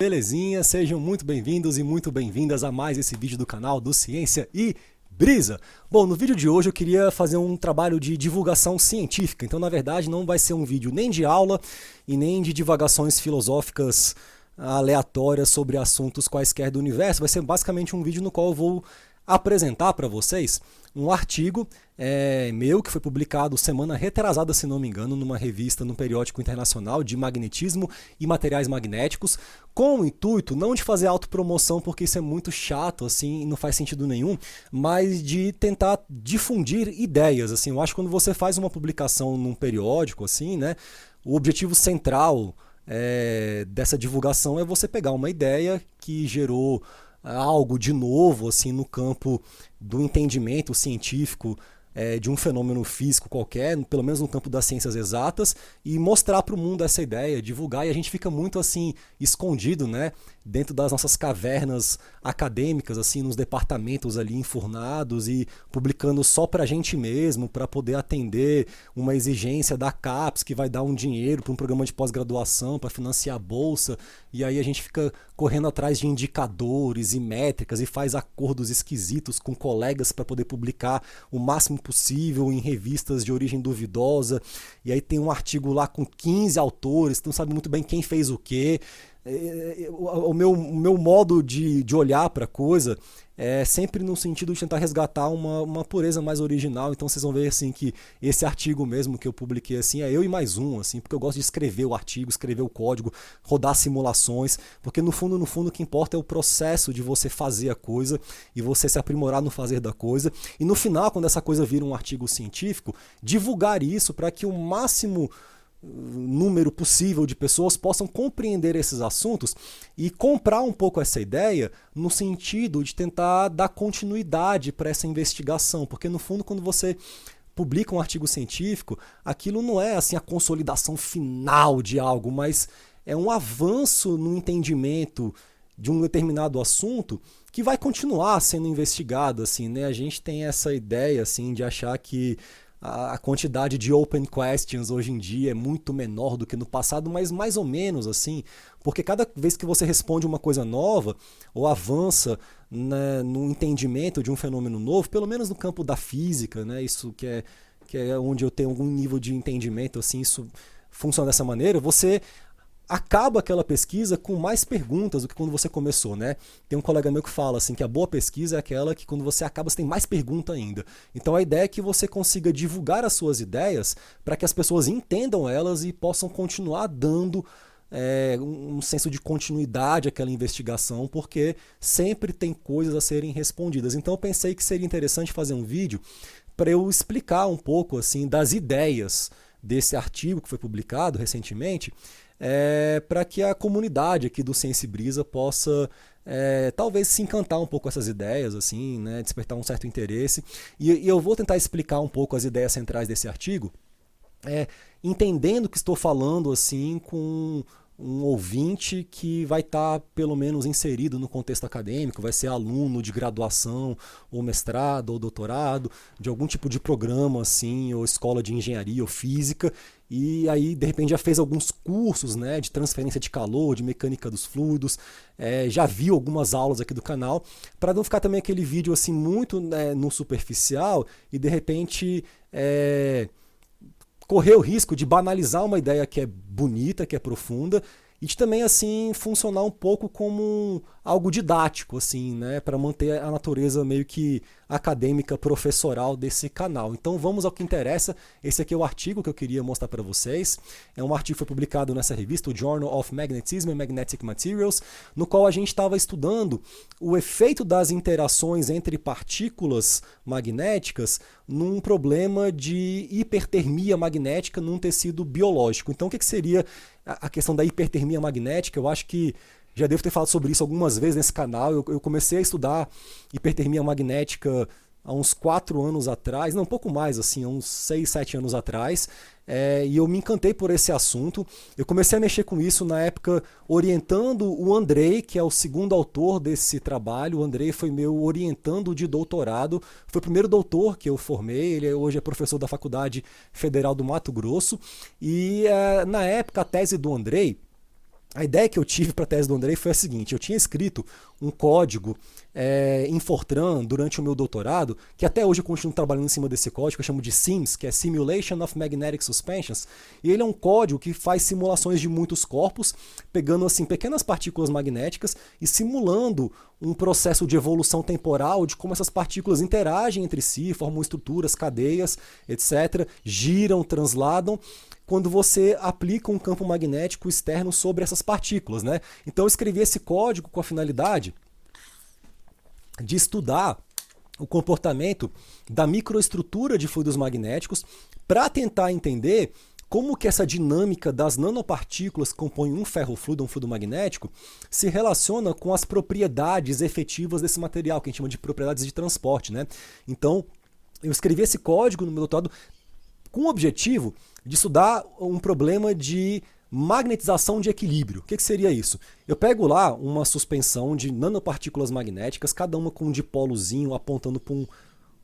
Belezinha, sejam muito bem-vindos e muito bem-vindas a mais esse vídeo do canal do Ciência e Brisa. Bom, no vídeo de hoje eu queria fazer um trabalho de divulgação científica, então na verdade não vai ser um vídeo nem de aula e nem de divagações filosóficas aleatórias sobre assuntos quaisquer do universo, vai ser basicamente um vídeo no qual eu vou apresentar para vocês um artigo meu que foi publicado semana retrasada, se não me engano, numa revista, num periódico internacional de magnetismo e materiais magnéticos, com o intuito não de fazer autopromoção, porque isso é muito chato assim e não faz sentido nenhum, mas de tentar difundir ideias. Assim, eu acho que quando você faz uma publicação num periódico, assim, né, o objetivo central dessa divulgação é você pegar uma ideia que gerou algo de novo assim no campo do entendimento científico de um fenômeno físico qualquer, pelo menos no campo das ciências exatas, e mostrar para o mundo essa ideia, divulgar, e a gente fica muito assim escondido, né, dentro das nossas cavernas acadêmicas, assim, nos departamentos ali enfurnados e publicando só para a gente mesmo, para poder atender uma exigência da CAPES que vai dar um dinheiro para um programa de pós-graduação, para financiar a bolsa, e aí a gente fica correndo atrás de indicadores e métricas e faz acordos esquisitos com colegas para poder publicar o máximo possível em revistas de origem duvidosa, e aí tem um artigo lá com 15 autores, não sabe muito bem quem fez o quê. O meu modo de olhar para a coisa é sempre no sentido de tentar resgatar uma pureza mais original. Então vocês vão ver assim que esse artigo mesmo que eu publiquei assim é eu e mais um, assim, porque eu gosto de escrever o artigo, escrever o código, rodar simulações, porque no fundo o que importa é o processo de você fazer a coisa e você se aprimorar no fazer da coisa, e no final, quando essa coisa vira um artigo científico, divulgar isso para que o máximo número possível de pessoas possam compreender esses assuntos e comprar um pouco essa ideia no sentido de tentar dar continuidade para essa investigação, porque no fundo quando você publica um artigo científico, aquilo não é assim a consolidação final de algo, mas é um avanço no entendimento de um determinado assunto que vai continuar sendo investigado, assim, né? A gente tem essa ideia assim de achar que a quantidade de open questions hoje em dia é muito menor do que no passado, mas mais ou menos assim, porque cada vez que você responde uma coisa nova ou avança, né, no entendimento de um fenômeno novo, pelo menos no campo da física, né, isso que é onde eu tenho algum nível de entendimento, assim, isso funciona dessa maneira, você acaba aquela pesquisa com mais perguntas do que quando você começou, né? Tem um colega meu que fala assim que a boa pesquisa é aquela que quando você acaba você tem mais pergunta ainda. Então a ideia é que você consiga divulgar as suas ideias para que as pessoas entendam elas e possam continuar dando um senso de continuidade àquela investigação, porque sempre tem coisas a serem respondidas. Então eu pensei que seria interessante fazer um vídeo para eu explicar um pouco assim das ideias desse artigo que foi publicado recentemente, para que a comunidade aqui do Ciência e Brisa possa talvez se encantar um pouco com essas ideias, assim, né, despertar um certo interesse. E eu vou tentar explicar um pouco as ideias centrais desse artigo, entendendo que estou falando assim com um ouvinte que vai estar pelo menos inserido no contexto acadêmico, vai ser aluno de graduação, ou mestrado, ou doutorado, de algum tipo de programa, assim, ou escola de engenharia ou física, e aí de repente já fez alguns cursos, né, de transferência de calor, de mecânica dos fluidos, já viu algumas aulas aqui do canal, para não ficar também aquele vídeo assim muito, né, no superficial e de repente correr o risco de banalizar uma ideia que é bonita, que é profunda, e de também assim funcionar um pouco como algo didático, assim, né, para manter a natureza meio que acadêmica, professoral desse canal. Então vamos ao que interessa. Esse aqui é o artigo que eu queria mostrar para vocês. É um artigo que foi publicado nessa revista, o Journal of Magnetism and Magnetic Materials, no qual a gente estava estudando o efeito das interações entre partículas magnéticas num problema de hipertermia magnética num tecido biológico. Então o que seria a questão da hipertermia magnética? Eu acho que já devo ter falado sobre isso algumas vezes nesse canal. Eu comecei a estudar hipertermia magnética há uns 4 anos atrás, não, um pouco mais, assim, há uns 6, 7 anos atrás, e eu me encantei por esse assunto. Eu comecei a mexer com isso na época orientando o Andrei, que é o segundo autor desse trabalho. O Andrei foi meu orientando de doutorado, foi o primeiro doutor que eu formei, ele hoje é professor da Faculdade Federal do Mato Grosso, e na época a tese do Andrei A ideia que eu tive para a tese do Andrei foi a seguinte: eu tinha escrito um código em Fortran durante o meu doutorado, que até hoje eu continuo trabalhando em cima desse código, que eu chamo de SIMS, que é Simulation of Magnetic Suspensions, e ele é um código que faz simulações de muitos corpos, pegando assim pequenas partículas magnéticas e simulando um processo de evolução temporal de como essas partículas interagem entre si, formam estruturas, cadeias, etc., giram, transladam, quando você aplica um campo magnético externo sobre essas partículas, né? Então eu escrevi esse código com a finalidade de estudar o comportamento da microestrutura de fluidos magnéticos para tentar entender como que essa dinâmica das nanopartículas que compõem um ferrofluido, um fluido magnético, se relaciona com as propriedades efetivas desse material, que a gente chama de propriedades de transporte, né? Então, eu escrevi esse código no meu doutorado com o objetivo de estudar um problema de magnetização de equilíbrio. O que seria isso? Eu pego lá uma suspensão de nanopartículas magnéticas, cada uma com um dipolozinho apontando para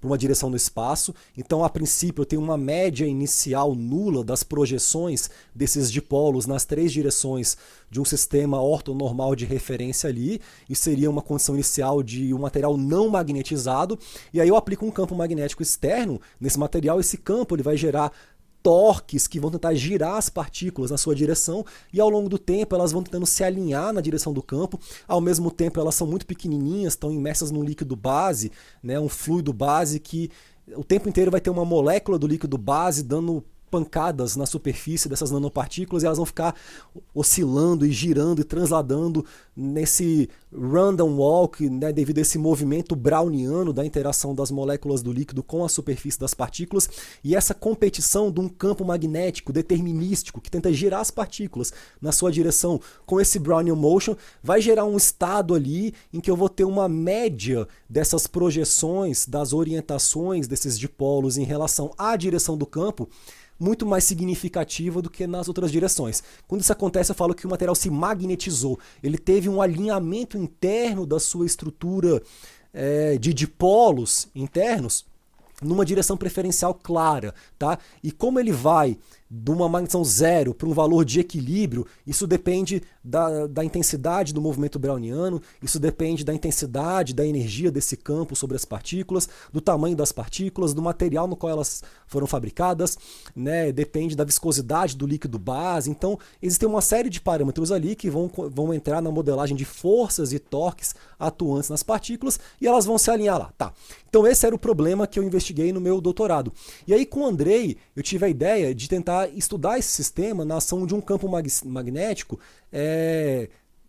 uma direção no espaço. Então, a princípio, eu tenho uma média inicial nula das projeções desses dipolos nas três direções de um sistema ortonormal de referência ali. Isso seria uma condição inicial de um material não magnetizado. E aí eu aplico um campo magnético externo nesse material. Esse campo ele vai gerar torques que vão tentar girar as partículas na sua direção, e ao longo do tempo elas vão tentando se alinhar na direção do campo. Ao mesmo tempo elas são muito pequenininhas, estão imersas num líquido base, né, um fluido base que o tempo inteiro vai ter uma molécula do líquido base dando pancadas na superfície dessas nanopartículas, e elas vão ficar oscilando e girando e transladando nesse random walk, né, devido a esse movimento browniano da interação das moléculas do líquido com a superfície das partículas, e essa competição de um campo magnético determinístico que tenta girar as partículas na sua direção com esse Brownian motion vai gerar um estado ali em que eu vou ter uma média dessas projeções, das orientações desses dipolos em relação à direção do campo, muito mais significativa do que nas outras direções. Quando isso acontece, eu falo que o material se magnetizou. Ele teve um alinhamento interno da sua estrutura de dipolos internos numa direção preferencial clara, tá? E como ele vai de uma magnetização zero para um valor de equilíbrio, isso depende da intensidade do movimento browniano, isso depende da intensidade, da energia desse campo sobre as partículas, do tamanho das partículas, do material no qual elas foram fabricadas, né? Depende da viscosidade do líquido base. Então, existem uma série de parâmetros ali que vão entrar na modelagem de forças e torques atuantes nas partículas, e elas vão se alinhar lá. Tá. Então esse era o problema que eu investiguei no meu doutorado. E aí com o Andrei eu tive a ideia de tentar estudar esse sistema na ação de um campo magnético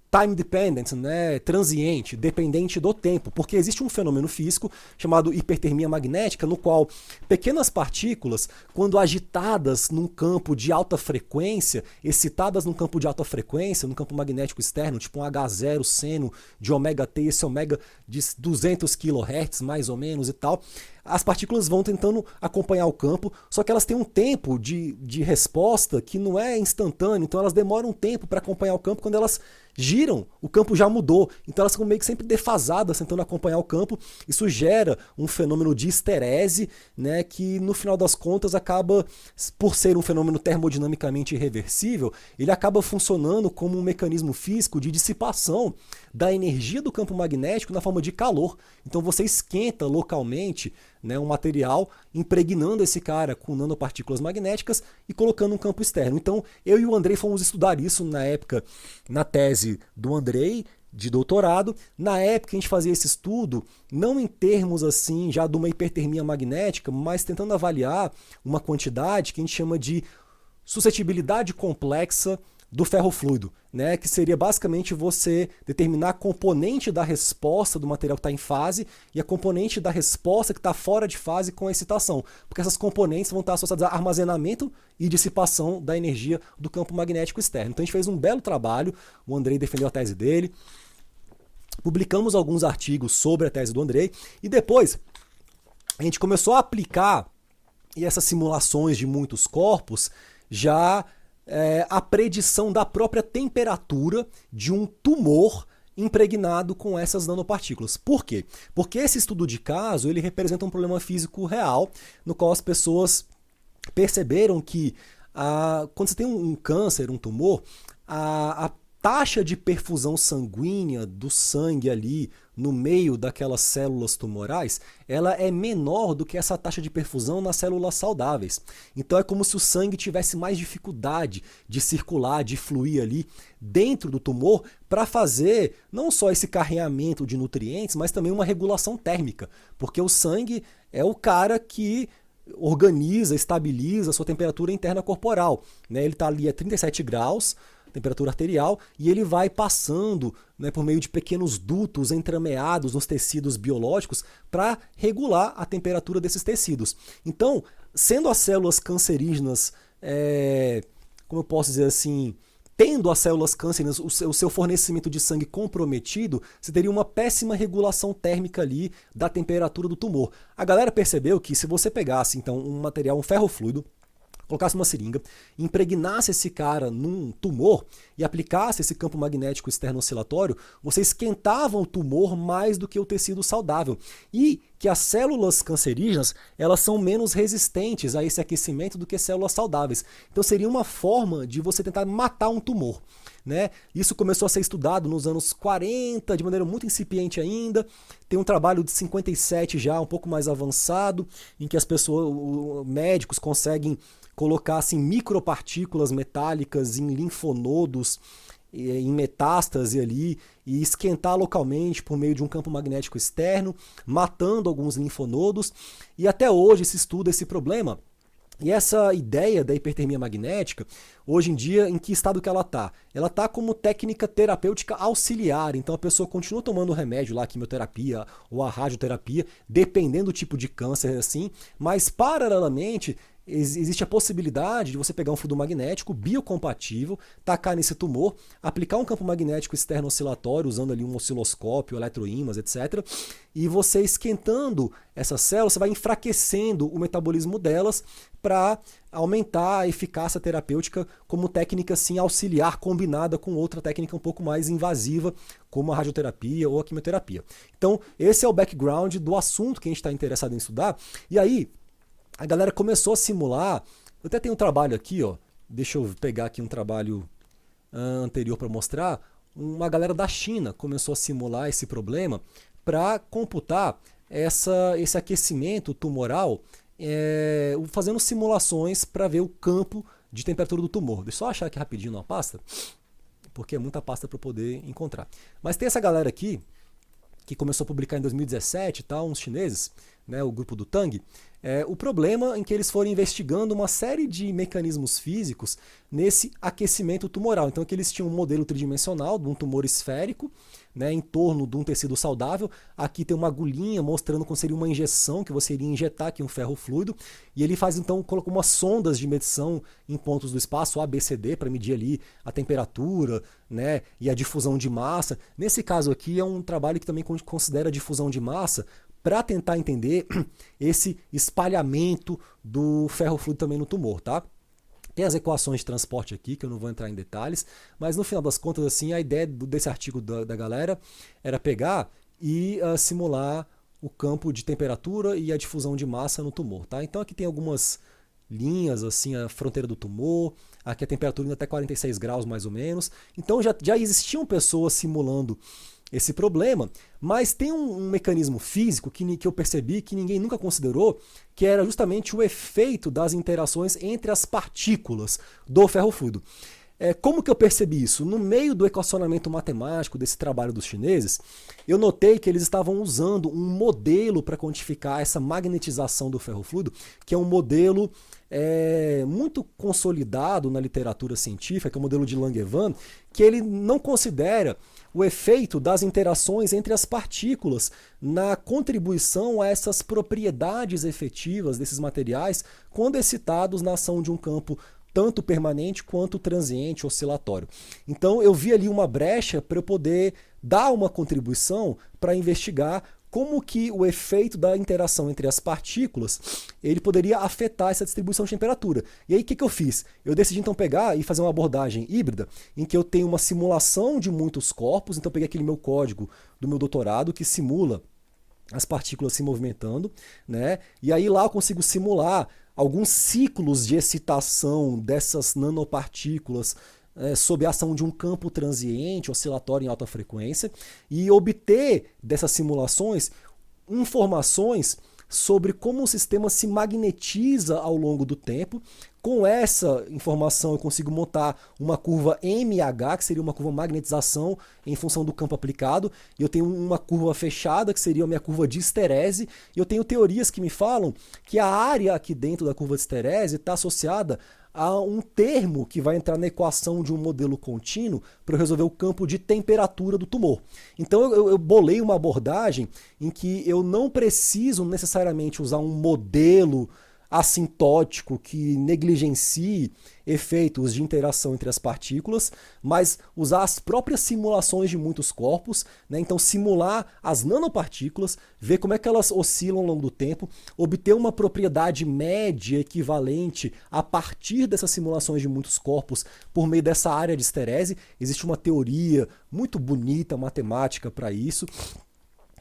time dependent, né, transiente, dependente do tempo, porque existe um fenômeno físico chamado hipertermia magnética, no qual pequenas partículas, quando agitadas num campo de alta frequência, excitadas num campo de alta frequência, num campo magnético externo, tipo um H0 seno de ômega t, esse ômega de 200 kHz mais ou menos e tal, as partículas vão tentando acompanhar o campo, só que elas têm um tempo de resposta que não é instantâneo, então elas demoram um tempo para acompanhar o campo. Quando elas giram, o campo já mudou, então elas ficam meio que sempre defasadas tentando acompanhar o campo. Isso gera um fenômeno de esterese, né, que no final das contas acaba, por ser um fenômeno termodinamicamente irreversível, ele acaba funcionando como um mecanismo físico de dissipação da energia do campo magnético na forma de calor. Então você esquenta localmente, né, um material, impregnando esse cara com nanopartículas magnéticas e colocando um campo externo. Então eu e o Andrei fomos estudar isso na época, na tese do Andrei, de doutorado. Na época a gente fazia esse estudo, não em termos assim já de uma hipertermia magnética, mas tentando avaliar uma quantidade que a gente chama de suscetibilidade complexa do ferrofluido, né, que seria basicamente você determinar a componente da resposta do material que está em fase e a componente da resposta que está fora de fase com a excitação, porque essas componentes vão estar associadas a armazenamento e dissipação da energia do campo magnético externo. Então a gente fez um belo trabalho, o Andrei defendeu a tese dele, publicamos alguns artigos sobre a tese do Andrei, e depois a gente começou a aplicar essas simulações de muitos corpos já a predição da própria temperatura de um tumor impregnado com essas nanopartículas. Por quê? Porque esse estudo de caso ele representa um problema físico real, no qual as pessoas perceberam que quando você tem um câncer, um tumor, a taxa de perfusão sanguínea do sangue ali no meio daquelas células tumorais, ela é menor do que essa taxa de perfusão nas células saudáveis. Então é como se o sangue tivesse mais dificuldade de circular, de fluir ali dentro do tumor para fazer não só esse carreamento de nutrientes, mas também uma regulação térmica, porque o sangue é o cara que organiza, estabiliza a sua temperatura interna corporal, né? Ele está ali a 37 graus, temperatura arterial, e ele vai passando, né, por meio de pequenos dutos entremeados nos tecidos biológicos para regular a temperatura desses tecidos. Então, sendo as células cancerígenas, como eu posso dizer assim, tendo as células cânceres o seu fornecimento de sangue comprometido, você teria uma péssima regulação térmica ali da temperatura do tumor. A galera percebeu que se você pegasse então um material, um ferro fluido, colocasse uma seringa, impregnasse esse cara num tumor e aplicasse esse campo magnético externo oscilatório, você esquentava o tumor mais do que o tecido saudável. E que as células cancerígenas, elas são menos resistentes a esse aquecimento do que células saudáveis. Então seria uma forma de você tentar matar um tumor, né? Isso começou a ser estudado nos anos 40, de maneira muito incipiente ainda. Tem um trabalho de 57 já, um pouco mais avançado, em que as pessoas, médicos conseguem colocar assim, micropartículas metálicas em linfonodos, em metástase ali, e esquentar localmente por meio de um campo magnético externo, matando alguns linfonodos. E até hoje se estuda esse problema. E essa ideia da hipertermia magnética, hoje em dia, em que estado que ela está? Ela está como técnica terapêutica auxiliar, então a pessoa continua tomando o remédio lá, a quimioterapia ou a radioterapia, dependendo do tipo de câncer, assim, mas paralelamente existe a possibilidade de você pegar um fluido magnético biocompatível, tacar nesse tumor, aplicar um campo magnético externo oscilatório, usando ali um osciloscópio, eletroímãs, etc. E você esquentando essas células, você vai enfraquecendo o metabolismo delas para aumentar a eficácia terapêutica como técnica assim, auxiliar combinada com outra técnica um pouco mais invasiva, como a radioterapia ou a quimioterapia. Então, esse é o background do assunto que a gente está interessado em estudar. E aí, a galera começou a simular. Eu até tenho um trabalho aqui, ó. Deixa eu pegar aqui um trabalho anterior para mostrar. Uma galera da China começou a simular esse problema para computar esse aquecimento tumoral, fazendo simulações para ver o campo de temperatura do tumor. Deixa eu só achar aqui rapidinho uma pasta, porque é muita pasta para poder encontrar. Mas tem essa galera aqui que começou a publicar em 2017, tá, uns chineses, né, o grupo do Tang. O problema em que eles foram investigando uma série de mecanismos físicos nesse aquecimento tumoral. Então, que eles tinham um modelo tridimensional de um tumor esférico, né, em torno de um tecido saudável. Aqui tem uma agulhinha mostrando como seria uma injeção, que você iria injetar aqui um ferro fluido. E ele faz, então, colocou umas sondas de medição em pontos do espaço, A, B, C, D, para medir ali a temperatura, né, e a difusão de massa. Nesse caso aqui é um trabalho que também considera a difusão de massa, para tentar entender esse espalhamento do ferro fluido também no tumor, tá? Tem as equações de transporte aqui, que eu não vou entrar em detalhes, mas no final das contas, assim, a ideia desse artigo da galera era pegar e simular o campo de temperatura e a difusão de massa no tumor, tá? Então aqui tem algumas linhas, assim, a fronteira do tumor, aqui a temperatura indo até 46 graus mais ou menos. Então já existiam pessoas simulando esse problema, mas tem um mecanismo físico que eu percebi que ninguém nunca considerou, que era justamente o efeito das interações entre as partículas do ferro fluido. Como que eu percebi isso? No meio do equacionamento matemático desse trabalho dos chineses, eu notei que eles estavam usando um modelo para quantificar essa magnetização do ferro fluido, que é um modelo muito consolidado na literatura científica, que é o modelo de Langevin, que ele não considera o efeito das interações entre as partículas na contribuição a essas propriedades efetivas desses materiais quando excitados na ação de um campo tanto permanente quanto transiente, oscilatório. Então eu vi ali uma brecha para eu poder dar uma contribuição para investigar como que o efeito da interação entre as partículas ele poderia afetar essa distribuição de temperatura. E aí o que eu fiz? Eu decidi então pegar e fazer uma abordagem híbrida em que eu tenho uma simulação de muitos corpos, então eu peguei aquele meu código do meu doutorado que simula as partículas se movimentando, né? E aí lá eu consigo simular alguns ciclos de excitação dessas nanopartículas sob a ação de um campo transiente, oscilatório em alta frequência, e obter dessas simulações informações sobre como o sistema se magnetiza ao longo do tempo. Com essa informação eu consigo montar uma curva MH, que seria uma curva magnetização em função do campo aplicado, e eu tenho uma curva fechada, que seria a minha curva de esterese, e eu tenho teorias que me falam que a área aqui dentro da curva de esterese está associada a um termo que vai entrar na equação de um modelo contínuo para eu resolver o campo de temperatura do tumor. Então eu bolei uma abordagem em que eu não preciso necessariamente usar um modelo assintótico que negligencie efeitos de interação entre as partículas, mas usar as próprias simulações de muitos corpos, né? Então simular as nanopartículas, ver como é que elas oscilam ao longo do tempo, obter uma propriedade média equivalente a partir dessas simulações de muitos corpos por meio dessa área de esterese. Existe uma teoria muito bonita, matemática para isso,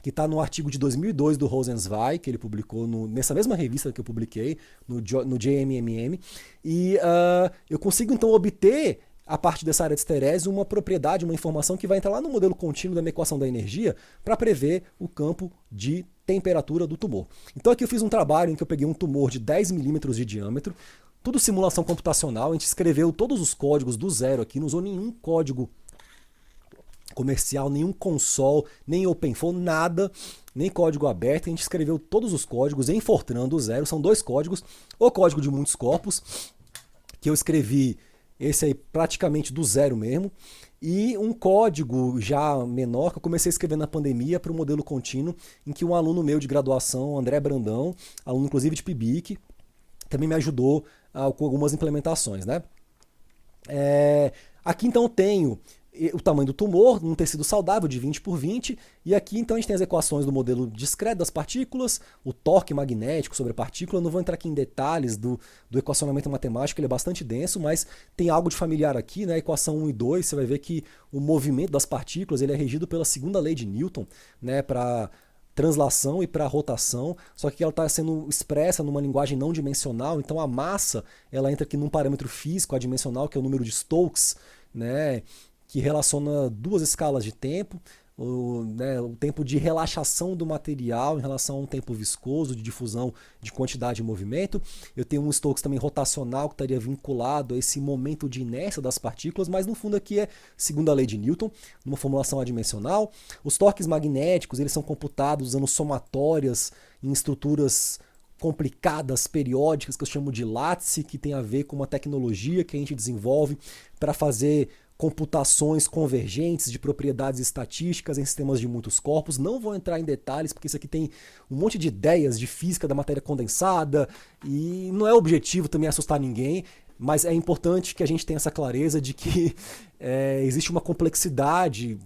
que está no artigo de 2002 do Rosenzweig, que ele publicou nessa mesma revista que eu publiquei, no JMMM, e eu consigo então obter, a partir dessa área de esterese, uma propriedade, uma informação que vai entrar lá no modelo contínuo da minha equação da energia para prever o campo de temperatura do tumor. Então aqui eu fiz um trabalho em que eu peguei um tumor de 10 milímetros de diâmetro, tudo simulação computacional, a gente escreveu todos os códigos do zero aqui, não usou nenhum código comercial, nenhum console, nem OpenFOAM, nada, nem código aberto. A gente escreveu todos os códigos em Fortran do zero. São dois códigos, o código de muitos corpos, que eu escrevi esse aí praticamente do zero mesmo, e um código já menor que eu comecei a escrever na pandemia para o modelo contínuo, em que um aluno meu de graduação, André Brandão, aluno inclusive de PIBIC, também me ajudou com algumas implementações, né? Aqui então eu tenho o tamanho do tumor, um tecido saudável de 20 por 20, e aqui então a gente tem as equações do modelo discreto das partículas, o torque magnético sobre a partícula. Eu não vou entrar aqui em detalhes do equacionamento matemático, ele é bastante denso, mas tem algo de familiar aqui, né? Equação 1 e 2, você vai ver que o movimento das partículas ele é regido pela segunda lei de Newton, né? Para translação e para rotação, só que ela está sendo expressa numa linguagem não dimensional, então a massa ela entra aqui num parâmetro físico adimensional, que é o número de Stokes, né? Que relaciona duas escalas de tempo, o tempo de relaxação do material em relação a um tempo viscoso, de difusão de quantidade de movimento. Eu tenho um Stokes também rotacional que estaria vinculado a esse momento de inércia das partículas, mas no fundo aqui é segunda lei de Newton, numa formulação adimensional. Os torques magnéticos eles são computados usando somatórias em estruturas complicadas, periódicas, que eu chamo de lattice, que tem a ver com uma tecnologia que a gente desenvolve para fazer computações convergentes de propriedades estatísticas em sistemas de muitos corpos. Não vou entrar em detalhes, porque isso aqui tem um monte de ideias de física da matéria condensada, e não é objetivo também assustar ninguém, mas é importante que a gente tenha essa clareza de que existe uma complexidade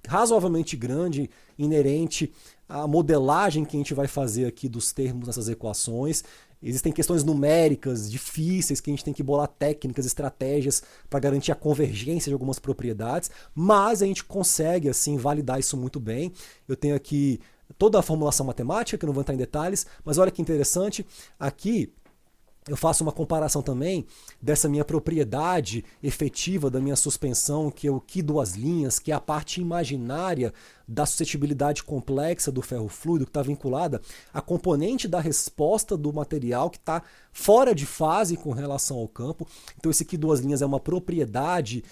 razoavelmente grande inerente à modelagem que a gente vai fazer aqui dos termos nessas equações. Existem questões numéricas difíceis que a gente tem que bolar técnicas, estratégias para garantir a convergência de algumas propriedades, mas a gente consegue assim validar isso muito bem. Eu tenho aqui toda a formulação matemática, que eu não vou entrar em detalhes, mas olha que interessante, aqui eu faço uma comparação também dessa minha propriedade efetiva da minha suspensão, que é o Qi duas linhas, que é a parte imaginária da suscetibilidade complexa do ferro fluido, que está vinculada à componente da resposta do material que está fora de fase com relação ao campo. Então esse Qi duas linhas é uma propriedade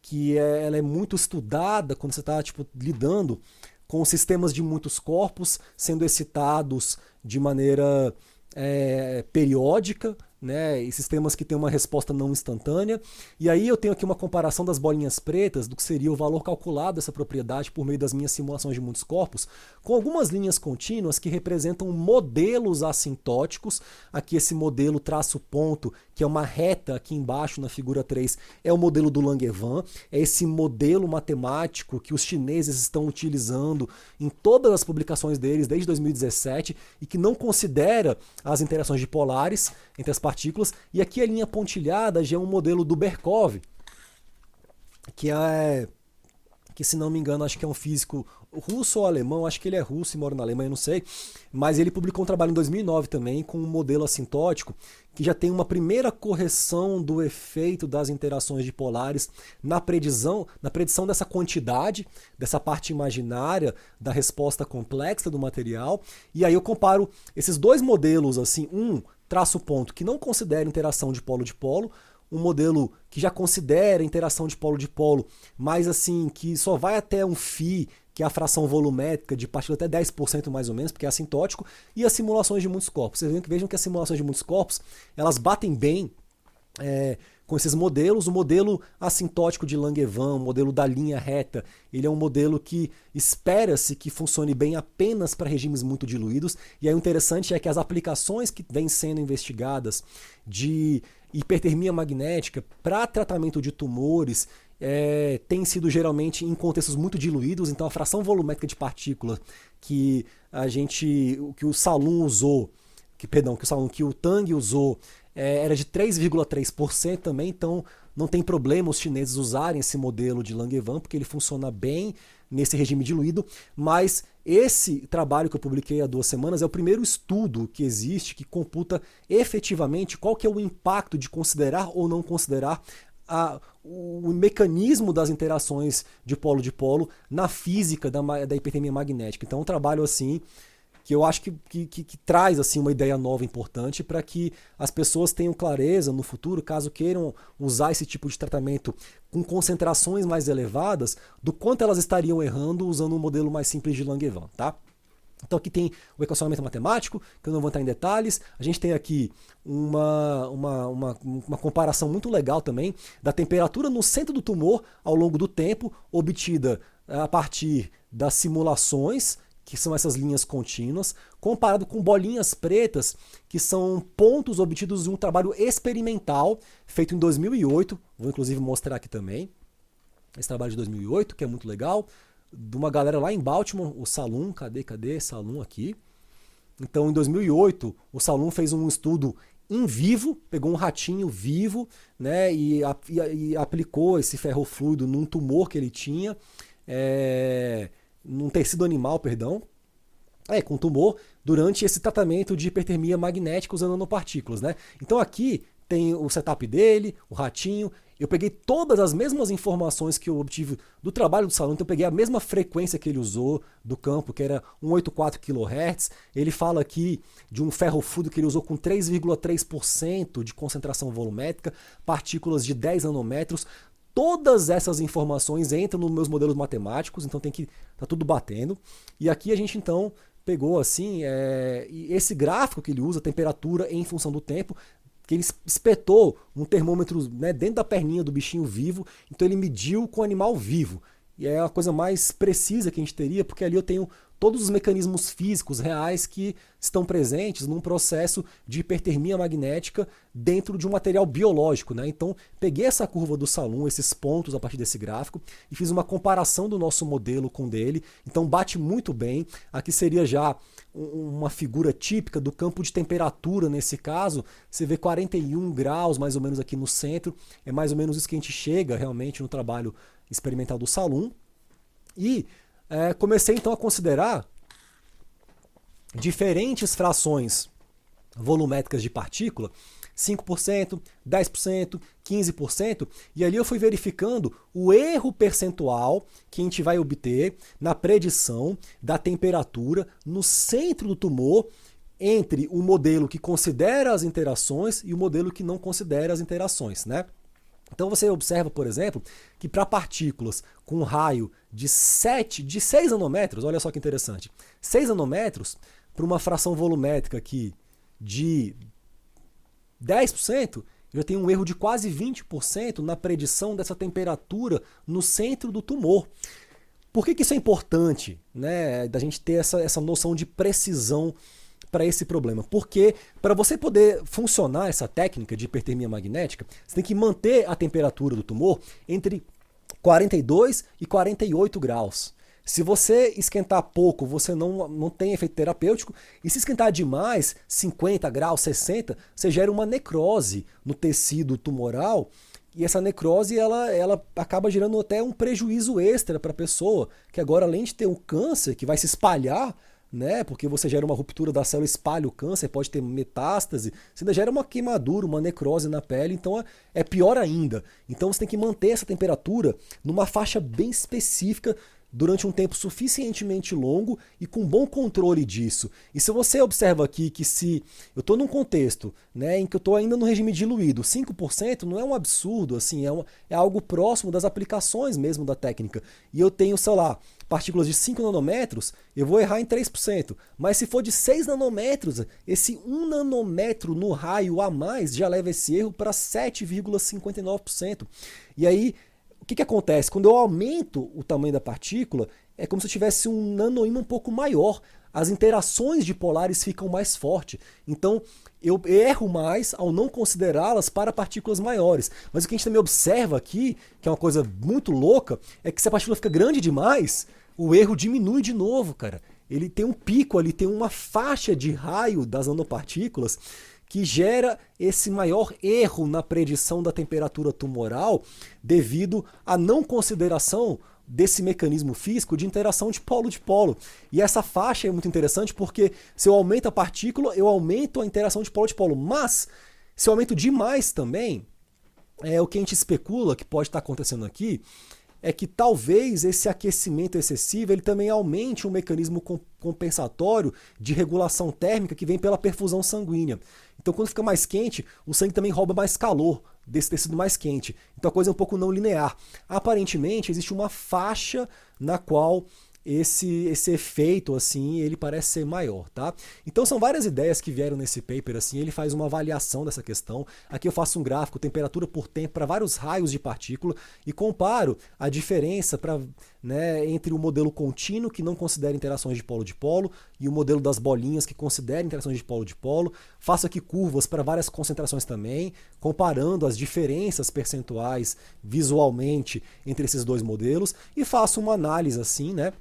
que ela é muito estudada quando você está lidando com sistemas de muitos corpos sendo excitados de maneira periódica, né, e sistemas que têm uma resposta não instantânea. E aí eu tenho aqui uma comparação das bolinhas pretas, do que seria o valor calculado dessa propriedade por meio das minhas simulações de muitos corpos, com algumas linhas contínuas que representam modelos assintóticos. Aqui esse modelo traço ponto, que é uma reta aqui embaixo na figura 3, é o modelo do Langevin, é esse modelo matemático que os chineses estão utilizando em todas as publicações deles desde 2017 e que não considera as interações dipolares entre as partículas. E aqui a linha pontilhada já é um modelo do Berkov, que que se não me engano, acho que é um físico russo ou alemão, acho que ele é russo e mora na Alemanha, não sei, mas ele publicou um trabalho em 2009 também com um modelo assintótico que já tem uma primeira correção do efeito das interações dipolares na predição dessa quantidade, dessa parte imaginária da resposta complexa do material, e aí eu comparo esses dois modelos, assim, traço ponto que não considera interação de polo, um modelo que já considera interação de polo, mas assim, que só vai até um φ, que é a fração volumétrica de partícula até 10% mais ou menos, porque é assintótico, e as simulações de muitos corpos. Vocês vejam que as simulações de muitos corpos, elas batem bem com esses modelos. O modelo assintótico de Langevin, o modelo da linha reta, ele é um modelo que espera-se que funcione bem apenas para regimes muito diluídos, e aí o interessante é que as aplicações que vêm sendo investigadas de hipertermia magnética para tratamento de tumores tem sido geralmente em contextos muito diluídos, então a fração volumétrica de partícula que o Salum usou, que o Tang usou, era de 3,3% também, então não tem problema os chineses usarem esse modelo de Langevin, porque ele funciona bem nesse regime diluído, mas esse trabalho que eu publiquei há 2 semanas é o primeiro estudo que existe que computa efetivamente qual que é o impacto de considerar ou não considerar o mecanismo das interações de polo na física da hipertermia magnética. Então é um trabalho assim que eu acho que traz assim uma ideia nova importante para que as pessoas tenham clareza no futuro, caso queiram usar esse tipo de tratamento com concentrações mais elevadas, do quanto elas estariam errando usando um modelo mais simples de Langevin, tá? Então aqui tem o equacionamento matemático, que eu não vou entrar em detalhes. A gente tem aqui uma comparação muito legal também da temperatura no centro do tumor ao longo do tempo, obtida a partir das simulações, que são essas linhas contínuas, comparado com bolinhas pretas, que são pontos obtidos de um trabalho experimental feito em 2008. Vou inclusive mostrar aqui também esse trabalho de 2008, que é muito legal, de uma galera lá em Baltimore, o Salum, cadê Salum aqui? Então, em 2008, o Salum fez um estudo em vivo, pegou um ratinho vivo, né, e aplicou esse ferrofluido num tumor que ele tinha, num tecido animal, com tumor, durante esse tratamento de hipertermia magnética usando nanopartículas, né? Então aqui tem o setup dele, o ratinho. Eu peguei todas as mesmas informações que eu obtive do trabalho do Salum, então eu peguei a mesma frequência que ele usou do campo, que era 184 kHz. Ele fala aqui de um ferrofluido que ele usou com 3,3% de concentração volumétrica, partículas de 10 nanômetros. Todas essas informações entram nos meus modelos matemáticos, então tá tudo batendo. E aqui a gente então pegou assim esse gráfico que ele usa, temperatura em função do tempo, que ele espetou um termômetro, né, dentro da perninha do bichinho vivo, então ele mediu com o animal vivo. E é a coisa mais precisa que a gente teria, porque ali eu tenho todos os mecanismos físicos reais que estão presentes num processo de hipertermia magnética dentro de um material biológico, né? Então, peguei essa curva do Salum, esses pontos a partir desse gráfico, e fiz uma comparação do nosso modelo com o dele. Então, bate muito bem. Aqui seria já uma figura típica do campo de temperatura nesse caso. Você vê 41 graus mais ou menos aqui no centro. É mais ou menos isso que a gente chega realmente no trabalho experimental do Salum. E comecei então a considerar diferentes frações volumétricas de partícula, 5%, 10%, 15%, e ali eu fui verificando o erro percentual que a gente vai obter na predição da temperatura no centro do tumor entre o modelo que considera as interações e o modelo que não considera as interações, né? Então você observa, por exemplo, que para partículas com um raio de 6 nanômetros, olha só que interessante, 6 nanômetros, para uma fração volumétrica aqui de 10%, eu já tenho um erro de quase 20% na predição dessa temperatura no centro do tumor. Por que isso é importante, né, da gente ter essa noção de precisão para esse problema? Porque para você poder funcionar essa técnica de hipertermia magnética, você tem que manter a temperatura do tumor entre 42 e 48 graus. Se você esquentar pouco, você não tem efeito terapêutico, e se esquentar demais, 50 graus, 60, você gera uma necrose no tecido tumoral E essa necrose, ela acaba gerando até um prejuízo extra para a pessoa, que agora, além de ter o câncer, que vai se espalhar, né, porque você gera uma ruptura da célula, espalha o câncer, pode ter metástase, você ainda gera uma queimadura, uma necrose na pele, então é pior ainda. Então você tem que manter essa temperatura numa faixa bem específica, durante um tempo suficientemente longo e com bom controle disso. E se você observa aqui que se eu estou num contexto, né, em que eu estou ainda no regime diluído, 5% não é um absurdo, assim, é algo próximo das aplicações mesmo da técnica. E eu tenho, sei lá, partículas de 5 nanômetros, eu vou errar em 3%. Mas se for de 6 nanômetros, esse 1 nanômetro no raio a mais já leva esse erro para 7,59%. E aí, o que acontece? Quando eu aumento o tamanho da partícula, é como se eu tivesse um nanoímã um pouco maior. As interações dipolares ficam mais fortes. Então, eu erro mais ao não considerá-las para partículas maiores. Mas o que a gente também observa aqui, que é uma coisa muito louca, é que se a partícula fica grande demais, o erro diminui de novo, cara. Ele tem um pico ali, tem uma faixa de raio das nanopartículas que gera esse maior erro na predição da temperatura tumoral devido à não consideração desse mecanismo físico de interação de polo. E essa faixa é muito interessante porque se eu aumento a partícula, eu aumento a interação de polo. Mas, se eu aumento demais também, o que a gente especula que pode estar acontecendo aqui é que talvez esse aquecimento excessivo ele também aumente um mecanismo compensatório de regulação térmica que vem pela perfusão sanguínea. Então, quando fica mais quente, o sangue também rouba mais calor desse tecido mais quente. Então, a coisa é um pouco não linear. Aparentemente, existe uma faixa na qual esse efeito, assim, ele parece ser maior, tá? Então são várias ideias que vieram nesse paper, assim, ele faz uma avaliação dessa questão. Aqui eu faço um gráfico, temperatura por tempo, para vários raios de partícula e comparo a diferença entre o modelo contínuo, que não considera interações de polo, e o modelo das bolinhas, que considera interações de polo. Faço aqui curvas para várias concentrações também, comparando as diferenças percentuais visualmente entre esses dois modelos, e faço uma análise, assim, né?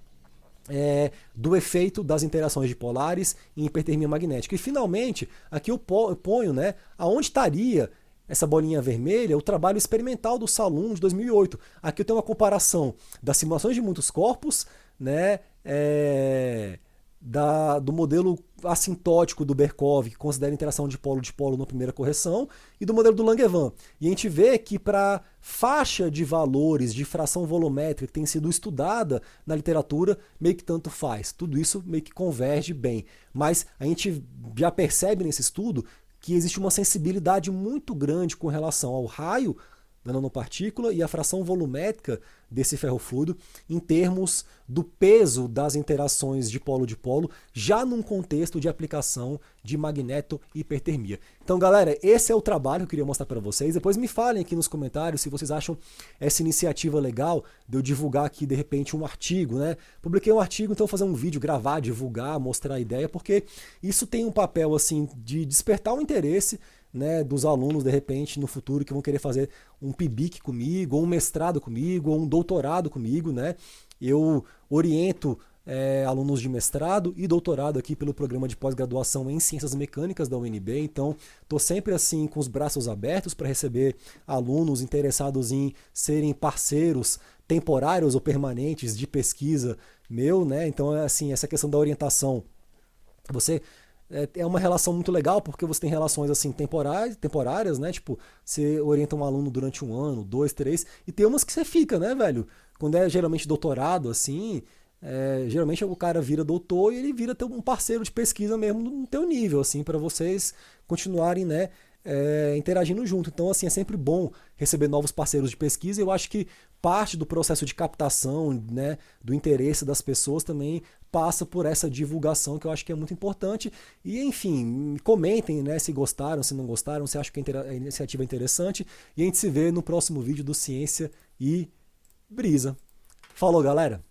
Do efeito das interações dipolares em hipertermia magnética. E finalmente, aqui eu ponho, né, aonde estaria essa bolinha vermelha, o trabalho experimental do Saloon de 2008. Aqui eu tenho uma comparação das simulações de muitos corpos, né, do modelo assintótico do Berkov, que considera interação de polo na primeira correção, e do modelo do Langevin. E a gente vê que para faixa de valores de fração volumétrica que tem sido estudada na literatura, meio que tanto faz. Tudo isso meio que converge bem. Mas a gente já percebe nesse estudo que existe uma sensibilidade muito grande com relação ao raio da nanopartícula e a fração volumétrica desse ferrofluido em termos do peso das interações de polo, já num contexto de aplicação de magneto-hipertermia. Então, galera, esse é o trabalho que eu queria mostrar para vocês. Depois me falem aqui nos comentários se vocês acham essa iniciativa legal de eu divulgar aqui, de repente, um artigo, né? Publiquei um artigo, então vou fazer um vídeo, gravar, divulgar, mostrar a ideia, porque isso tem um papel, assim, de despertar o interesse, né, dos alunos, de repente, no futuro, que vão querer fazer um PIBIC comigo, ou um mestrado comigo, ou um doutorado comigo, né? Eu oriento alunos de mestrado e doutorado aqui pelo programa de pós-graduação em Ciências Mecânicas da UNB, então estou sempre assim com os braços abertos para receber alunos interessados em serem parceiros temporários ou permanentes de pesquisa meu, né? Então, assim, essa questão da orientação, é uma relação muito legal, porque você tem relações assim temporárias, né? Tipo, você orienta um aluno durante 1 ano, 2, 3, e tem umas que você fica, né, velho? Quando é geralmente doutorado, assim, geralmente o cara vira doutor e ele vira um parceiro de pesquisa mesmo no teu nível, assim, para vocês continuarem, né, interagindo junto. Então, assim, é sempre bom receber novos parceiros de pesquisa. Eu acho que parte do processo de captação, né, do interesse das pessoas também passa por essa divulgação, que eu acho que é muito importante. E, enfim, comentem, né, se gostaram, se não gostaram, se acham que a iniciativa é interessante. E a gente se vê no próximo vídeo do Ciência e Brisa. Falou, galera!